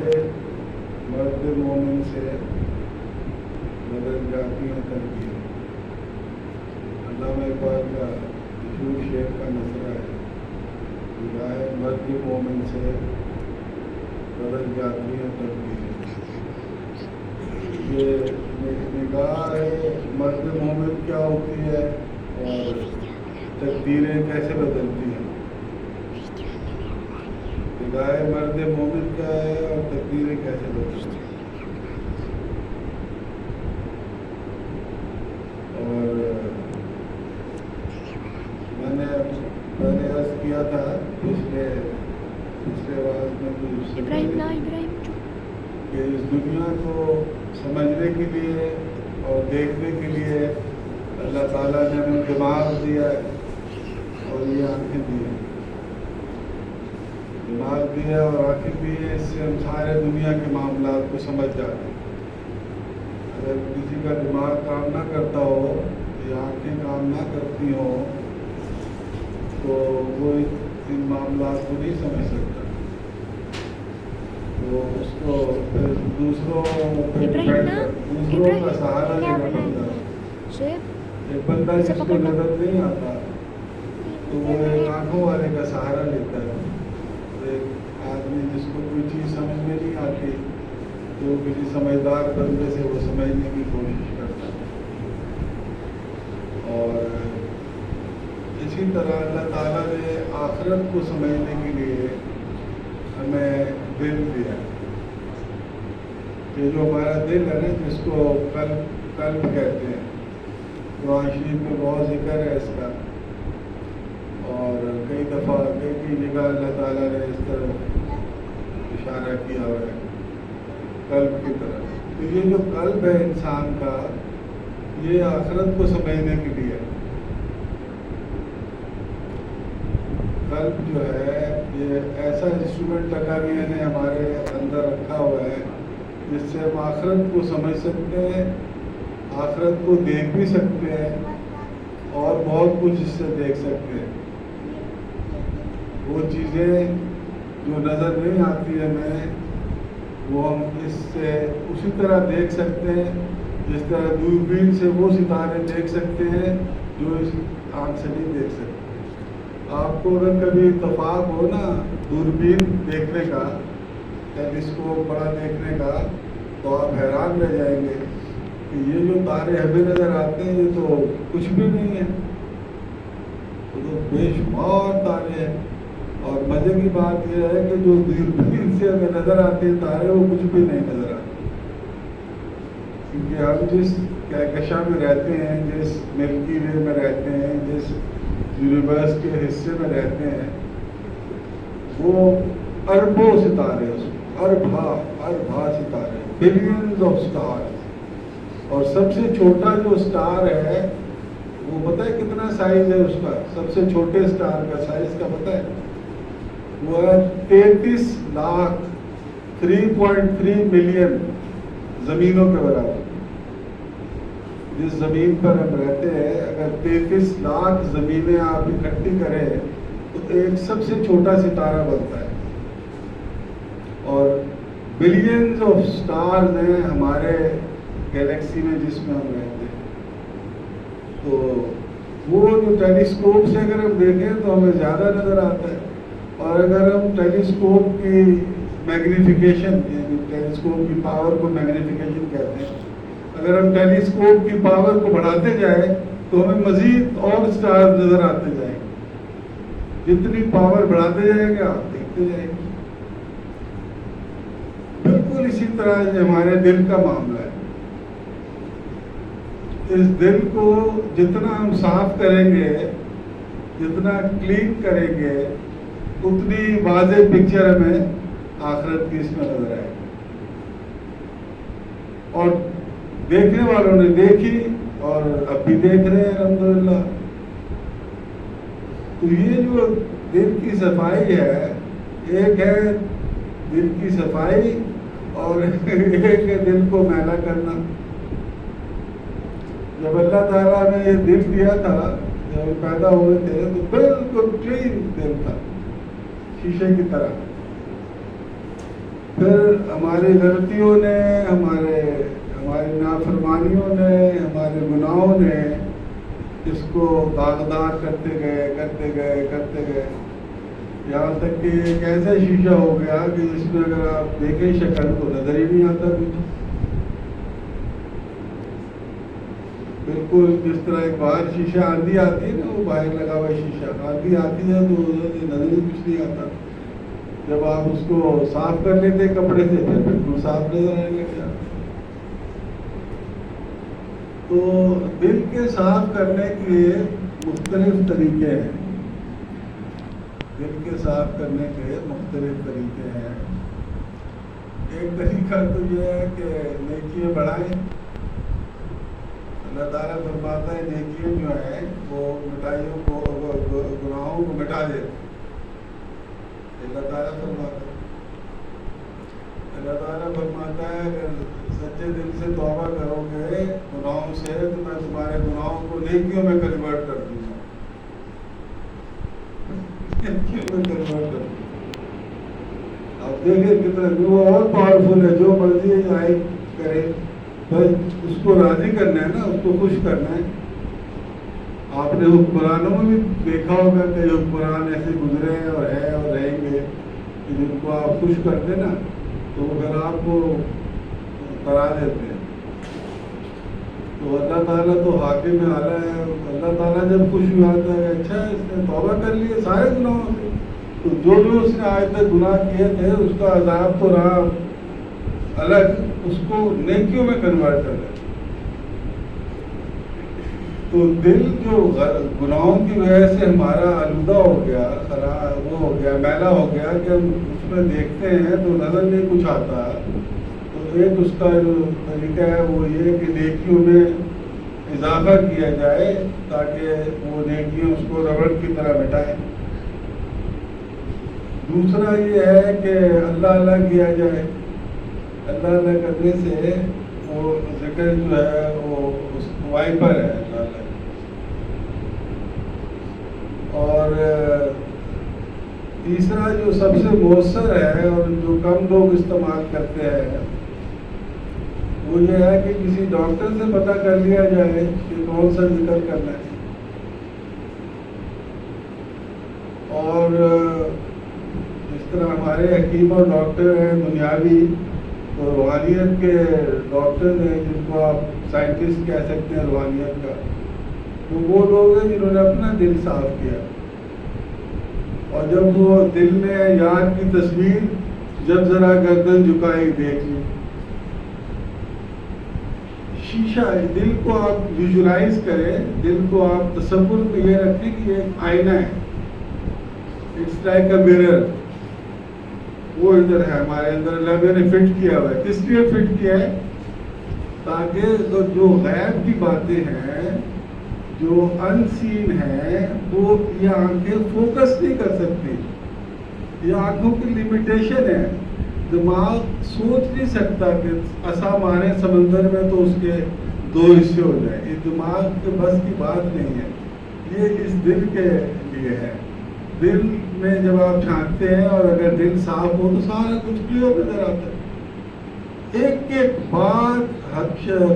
مرد مومن سے بدل جاتی ہیں تربیت. علامہ اقبال کا مشہور شعر کا نثرہ ہے، نگاہ مرد مومن سے بدل جاتی ہیں تربیت. یہ نگاہ مرد مومن کیا ہوتی ہے اور تقدیریں کیسے بدلتی ہیں. نگاہ مرد مومن کیا ہے اور تقدیریں کیسے بدلتی ہیں. اور میں نے عرض کیا تھا پچھلے آواز میں کہ اس دنیا کو سمجھنے کے لیے اور دیکھنے کے لیے اللہ تعالیٰ نے ہمیں دماغ دیا ہے اور یہ آنکھیں دی ہیں. دماغ دیا اور آنکھیں دی ہے، اس سے ہم سارے دنیا کے معاملات کو سمجھ جاتے ہیں. اگر کسی کا دماغ کام نہ کرتا ہو یا آنکھیں کام نہ کرتی ہوں تو وہ ان معاملات کو نہیں سمجھ سکتا. تو اس کو دوسروں کا سہارا لینا پڑتا ہے. ایک بندہ جس کو نظر نہیں آتا تو وہ ایک آنکھوں والے کا سہارا لیتا ہے. ایک آدمی جس کو کوئی چیز سمجھ میں نہیں آتی تو وہ کسی سمجھدار بندے سے وہ سمجھنے کی کوشش کرتا ہے. اور اسی طرح اللہ تعالیٰ نے آخرت کو سمجھنے کے لیے ہمیں دل دیا کہ جو ہمارا دل ہے نا، جس کو قلب کہتے ہیں. قرآن شریف میں بہت ذکر ہے اس کا، اور کئی دفعہ کئی جگہ اللہ تعالیٰ نے اس طرح اشارہ کیا ہوا ہے قلب کی طرف. تو یہ جو قلب ہے انسان کا، یہ آخرت کو سمجھنے کے لیے. قلب جو ہے یہ ایسا انسٹرومنٹ اللہ میاں نے ہمارے اندر رکھا ہوا ہے جس سے ہم آخرت کو سمجھ سکتے ہیں، آخرت کو دیکھ بھی سکتے ہیں اور بہت کچھ اس سے دیکھ سکتے ہیں. وہ چیزیں جو نظر نہیں آتی ہمیں وہ ہم اس سے اسی طرح دیکھ سکتے ہیں جس طرح دوربین سے وہ ستارے دیکھ سکتے ہیں جو اس آنکھ سے نہیں دیکھ سکتے. آپ کو اگر کبھی اتفاق ہو نا دوربین دیکھنے کا، ٹیلیسکوپ بڑا دیکھنے کا، تو آپ حیران رہ جائیں گے کہ یہ جو تارے ہمیں نظر آتے ہیں یہ تو کچھ بھی نہیں ہے، وہ تو بے شمار تارے ہیں. اور مزے کی بات یہ ہے کہ جو دوربین سے ہمیں نظر آتے ہیں تارے وہ کچھ بھی نہیں نظر آتے، کیونکہ ہم جس کہکشاں میں رہتے ہیں، جس ملکی وے میں رہتے ہیں، جس یونیورس کے حصے میں رہتے ہیں، وہ اربوں ستارے، اربا ستارے، بلینز آف سٹارز. اور سب سے چھوٹا جو سٹار ہے وہ پتہ ہے کتنا سائز ہے اس کا؟ سب سے چھوٹے سٹار کا سائز کا پتہ ہے؟ وہ ہے 33 لاکھ 3.3 ملین زمینوں کے برابر. جس زمین پر ہم رہتے ہیں اگر 33 لاکھ زمینیں آپ اکٹھی کریں تو ایک سب سے چھوٹا ستارہ بنتا ہے. اور بلینز آف سٹارز ہیں ہمارے گیلیکسی میں جس میں ہم رہتے ہیں. تو وہ جو ٹیلیسکوپ سے اگر ہم دیکھیں تو ہمیں زیادہ نظر آتا ہے. اور اگر ہم ٹیلیسکوپ کی میگنیفیکیشن، یعنی ٹیلیسکوپ کی پاور کو میگنیفیکیشن کہتے ہیں، اگر ہم ٹیلیسکوپ کی پاور کو بڑھاتے جائیں تو ہمیں مزید اور سٹارز نظر آتے جائیں گے. جتنی پاور بڑھاتے جائیں گے آپ دیکھتے جائیں گے. بالکل اسی طرح یہ ہمارے دل کا معاملہ ہے. اس دل کو جتنا ہم صاف کریں گے، جتنا کلین کریں گے، اتنی واضح پکچر ہمیں آخرت کی اس میں نظر آئے گی. اور دیکھنے والوں نے دیکھی اور اب بھی دیکھ رہے ہیں الحمدللہ. تو یہ جو دل کی صفائی ہے، ایک ہے دل کی صفائی اور ایک ہے دل کو میلا کرنا. جب اللہ تعالیٰ نے یہ دل دیا تھا، جب پیدا ہوئے تھے تو بالکل کلین دل تھا، شیشے کی طرح. پھر ہماری غلطیوں نے، ہماری نافرمانیوں نے، ہمارے گناہوں نے اس کو داغدار کرتے گئے، یہاں تک کہ ایک ایسا شیشہ ہو گیا کہ جس میں اگر آپ دیکھیں شکل تو نظر ہی نہیں آتا کچھ. بالکل جس طرح ایک باہر شیشہ آندھی آتی ہے نا، وہ باہر لگا ہوا شیشہ، آندھی آتی ہے تو نظر ہی کچھ نہیں آتا. جب آپ اس کو صاف کر لیتے کپڑے سے پھر بالکل صاف نظر آنے لگ جاتا. تو دل کے صاف کرنے کے مختلف طریقے ہیں. دل کے صاف کرنے کے مختلف طریقے ہیں. ایک طریقہ تو یہ ہے کہ نیکیاں بڑھائیں. اللہ تعالیٰ فرماتا ہے نیکیاں جو ہیں وہ مٹائیوں کو، گناہوں کو مٹا دیتے. اللہ تعالیٰ فرماتا ہے اگر سچے دل سے توبہ کرو گے گناہوں سے تو میں تمہارے گناہوں کو نیکیوں میں کنورٹ کر دوں گا. آپ دیکھیں کتنا وہ اور پاورفل ہے. جو مرضی آئے کرے، بس اس کو راضی کرنا ہے نا، اس کو خوش کرنا ہے. آپ نے حکمرانوں میں بھی دیکھا ہوگا کہ حکمران ایسے گزرے ہیں اور ہے اور رہیں گے کہ جن کو آپ خوش کرتے نا تو وہ پھر آپ کو کرا دیتے ہیں. تو اللہ تعالیٰ تو حاکم اعلیٰ ہے. اللہ تعالیٰ جب خوش ہوا ہے اچھا اس نے توبہ کر لیے سارے گناہوں سے، تو جو اس نے آج تک گناہ کیے تھے اس کا عذاب تو رہا الگ، اس کو نیکیوں میں کنورٹ کر دیا. تو دل جو گناہوں کی وجہ سے ہمارا آلودہ ہو گیا، خراب وہ ہو گیا، میلا ہو گیا کہ ہم اس میں دیکھتے ہیں تو نظر نہیں کچھ آتا. تو ایک اس کا جو طریقہ ہے وہ یہ کہ نیکیوں میں اضافہ کیا جائے تاکہ وہ نیکیوں اس کو ربڑ کی طرح مٹائیں. دوسرا یہ ہے کہ اللہ کیا جائے. اللہ کرنے سے وہ ذکر جو ہے وہ وائپر ہے اللہ. اور تیسرا جو سب سے مؤثر ہے اور جو کم لوگ استعمال کرتے ہیں وہ یہ ہے کہ کسی ڈاکٹر سے پتہ کر لیا جائے کہ کون سا ذکر کرنا ہے. اور جس طرح ہمارے حکیم اور ڈاکٹر ہیں دنیاوی، تو روحانیت کے ڈاکٹر ہیں جن کو آپ سائنٹسٹ کہہ سکتے ہیں روحانیت کا، تو وہ لوگ ہیں جنہوں نے اپنا دل صاف کیا. اور جب وہ دل میں یار کی تصویر جب ذرا گردن جھکائی دیکھ لی، شیشہ دل کو آپ ویژولائز کریں، دل کو آپ تصور میں یہ رکھیں کہ یہ ایک آئینہ ہے. It's like a mirror. وہ ادھر ہے ہمارے اندر، اللہ نے فٹ کیا ہوا ہے. کس لیے فٹ کیا ہے؟ تاکہ جو غیب کی باتیں ہیں، جو ان سین ہیں، وہ یہ آنکھیں فوکس نہیں کر سکتی. یہ آنکھوں کی لمیٹیشن ہے. دماغ سوچ نہیں سکتا کہ عصا مارے سمندر میں تو اس کے 2 حصے ہو جائیں. یہ دماغ کے بس کی بات نہیں ہے. یہ اس دل کے لیے ہے. دل میں جب آپ جھانکتے ہیں اور اگر دل صاف ہو تو سارا کچھ کلیئر نظر آتا ہے. ایک ایک بات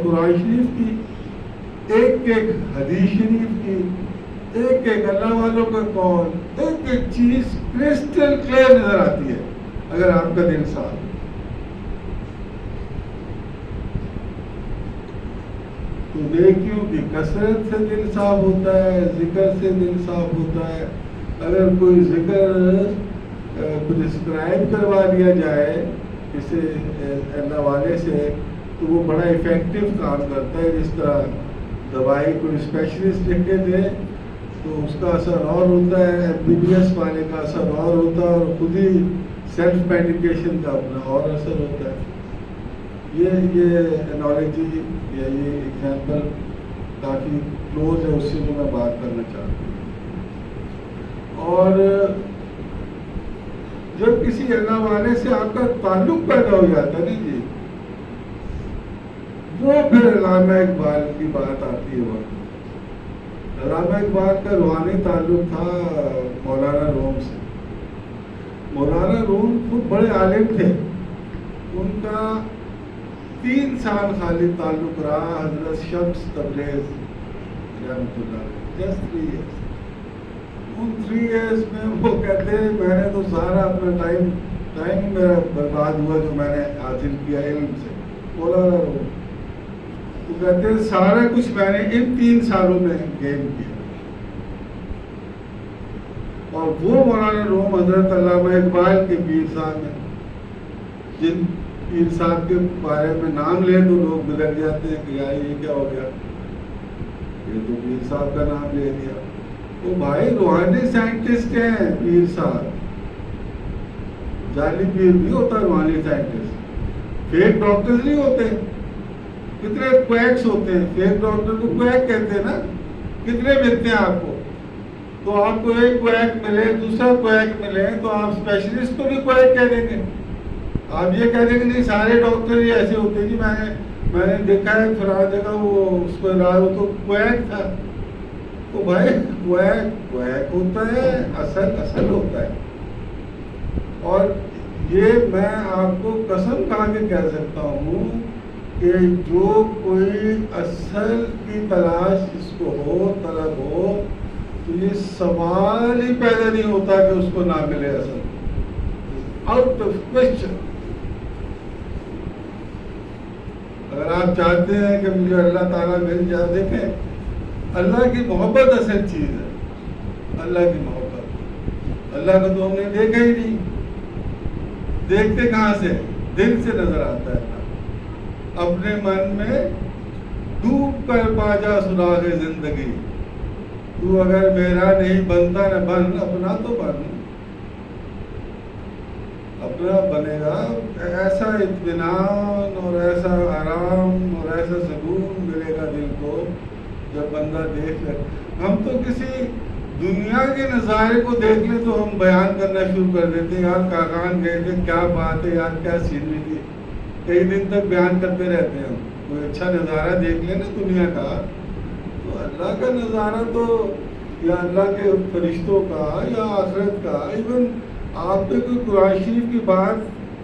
قرآن شریف کی، ایک ایک حدیث شریف کی، ایک ایک اللہ والوں کا قول، ایک ایک چیز کرسٹل کلیئر نظر آتی ہے اگر آپ کا دل صاف ہے. تو نیکیوں کی کثرت سے دل صاف ہوتا ہے، ذکر سے دل صاف ہوتا ہے. اگر کوئی ذکر پرسکرائب کروا دیا جائے کسی اللہ والے سے تو وہ بڑا افیکٹو کام کرتا ہے. جس طرح دوائی کوئی اسپیشلسٹ لکھ کے دے تو اس کا اثر اور ہوتا ہے، MBBS والے کا اثر اور ہوتا ہے، اور خود ہی سیلف میڈیکیشن کا اپنا اور اثر ہوتا ہے. یہ انالوجی یا یہ ایگزامپل کافی کلوز ہے اس سے جو میں بات کرنا چاہتا ہوں. اور جب کسی اللہ والے سے آپ کا تعلق پیدا ہو جاتا ہے نا جی، وہ پھر علامہ اقبال کی بات آتی ہے. وقت علامہ اقبال کا روحانی تعلق تھا مولانا روم سے. مولانا روم خود بڑے عالم تھے ان کا 3 سال خالی تعلق رہا حضرت شمس تبریز رحمۃ اللہ علیہ، جسٹ 3 ایئرس. ان 3 ایئرس میں وہ کہتے ہیں میں نے تو سارا اپنا ٹائم میرا برباد ہوا جو میں نے حاصل کیا علم سے. بولا وہ کہتے ہیں سارا کچھ میں نے ان 3 سالوں میں گین کیا. اور وہ مولانا روم حضرت علامہ اقبال کے پیر صاحب ہیں، جن پیر صاحب کے بارے میں نام لے تو لوگ بگڑ جاتے ہیں کہ یار یہ کیا ہو گیا، یہ تو پیر صاحب کا نام لے دیا. وہ بھائی روحانی سائنٹسٹ ہیں پیر صاحب، جعلی پیر نہیں ہوتا روحانی سائنٹسٹ، فیک ڈاکٹرز نہیں ہوتے. کتنے کویکس ہوتے ہیں، فیک ڈاکٹر کو کویک کہتے ہیں نا. کتنے ملتے ہیں آپ کو؟ تو آپ کو ایک کویک ملے، دوسرا کویک ملے تو آپ اسپیشلسٹ کو بھی کویک کہہ دیں گے. آپ یہ کہہ دیں گے نہیں سارے ڈاکٹر ہی ایسے ہوتے ہیں. جی میں نے دیکھا ہے فلاں جگہ وہ اس کو علاج وہ تو کویک تھا. تو بھائی کویک ہوتا ہے، اصل ہوتا ہے. اور یہ میں آپ کو قسم کھا کے کہہ سکتا ہوں کہ جو کوئی اصل کی تلاش اس کو ہو، طلب ہو، تو یہ سوال ہی پیدا نہیں ہوتا کہ اس کو نہ ملے اصل. Out of question. اگر آپ چاہتے ہیں کہ مجھے اللہ تعالیٰ مل جائے، دیکھیں اللہ کی محبت اصل چیز ہے. اللہ کی محبت، اللہ کو تو ہم نے دیکھا ہی نہیں. دیکھتے کہاں سے؟ دل سے نظر آتا ہے. اللہ اپنے من میں ڈوب کر پا جا سراغ زندگی. تو اگر میرا نہیں بنتا نہ بن، اپنا تو بن. اپنا بنے گا، ایسا اطمینان اور ایسا آرام اور ایسا سکون ملے گا دل کو جب بندہ دیکھ لے. ہم تو کسی دنیا کے نظارے کو دیکھ لیں تو ہم بیان کرنا شروع کر دیتے ہیں. یار کاغان گئے تھے، کیا بات ہے یار، کیا سینری تھی. کئی دن تک بیان کرتے رہتے ہیں. کوئی اچھا نظارہ دیکھ لیں نا دنیا کا، تو اللہ کا نظارہ تو یا اللہ کے فرشتوں کا یا آخرت کا، ایون آپ پہ کوئی قرآن شریف کی بات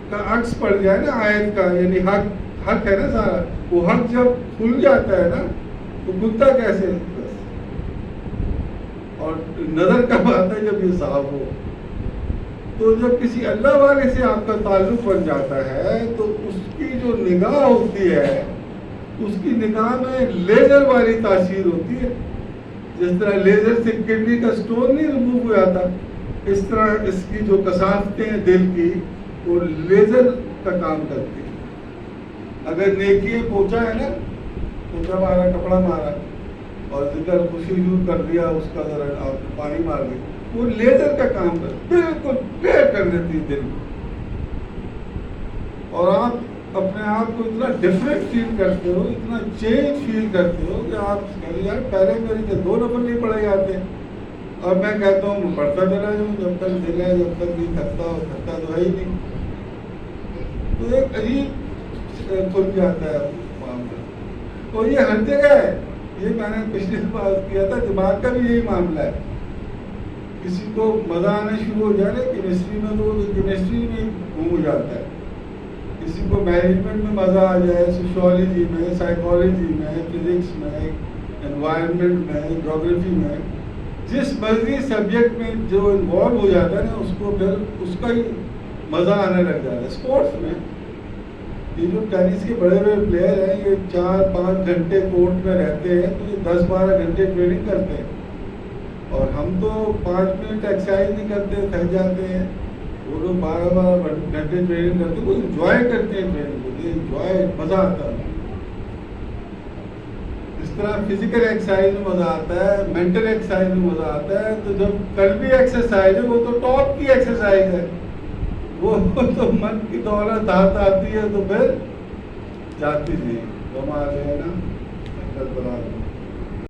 کا عکس پڑ جائے نا آیت کا، یعنی حق ہے نا سارا، وہ حق جب کھل جاتا ہے نا تو کھلتا کیسے؟ اور نظر کب آتا ہے؟ جب یہ صاف ہو. تو جب کسی اللہ والے سے آپ کا تعلق بن جاتا ہے تو اس کی جو نگاہ ہوتی ہے، اس کی نگاہ میں لیزر والی تاثیر ہوتی ہے. جس طرح لیزر سے کڈنی کا سٹون نہیں ریموو ہو جاتا، اس طرح اس کی جو کثافتیں ہیں دل کی وہ لیزر کا کام کرتی ہیں. اگر نیکی پوچھا ہے نا، پوچھا مارا، کپڑا مارا اور ذکر خوشی شروع کر دیا، اس کا ذرا آپ پانی مار دی، وہ لیزر کا کام کرتی، بالکل کلیئر کر دیتی دل کو. اور آپ اپنے آپ کو اتنا ڈفرینٹ فیل کرتے ہو، اتنا چینج فیل کرتے ہو کہ آپ کہتے یار پہلے میرے سے 2 نفر نہیں پڑھے جاتے، اور میں کہتا ہوں میں پڑھتا چلا جاؤں جب تک دل ہے، جب تک نہیں کرتا تو ہے ہی نہیں. تو ایک عجیب کھل جاتا ہے معاملہ. اور یہ ہر جگہ ہے. یہ میں نے پچھلی بار کیا تھا، دماغ کا بھی یہی معاملہ ہے. کسی کو مزہ آنا شروع ہو جائے نا کیمسٹری میں، تو کیمسٹری میں گم ہو جاتا ہے. کسی کو مینجمنٹ میں مزہ آ جائے، سوشیولوجی میں، سائیکالوجی میں، فزکس میں، انوائرمنٹ میں، جغرافی میں، جس مرضی سبجیکٹ میں جو انوالو ہو جاتا ہے نا، اس کو پھر اس کا ہی مزہ آنے لگ جاتا ہے. اسپورٹس میں یہ جو ٹینس کے بڑے بڑے پلیئر ہیں، یہ 4-5 گھنٹے کورٹ میں رہتے ہیں تو یہ 10-12 گھنٹے ٹریننگ کرتے ہیں. اور ہم تو 5 منٹ ایکسرسائز نہیں کرتے، تھک جاتے ہیں. وہ لوگ 12-12 گھنٹے ٹریننگ کرتے ہیں. وہ انجوائے کرتے ہیں ٹریننگ کو، یہ انجوائے مزہ آتا ہے. اس طرح فزیکل ایکسرسائز میں مزہ آتا ہے، مینٹل ایکسرسائز میں مزہ آتا ہے. تو جب قلبی ایکسرسائز ہے وہ تو ٹاپ کی ایکسرسائز ہے. وہ تو من کی دولت ہاتھ آتی ہے تو پھر جاتی نہیں. ہمارے نا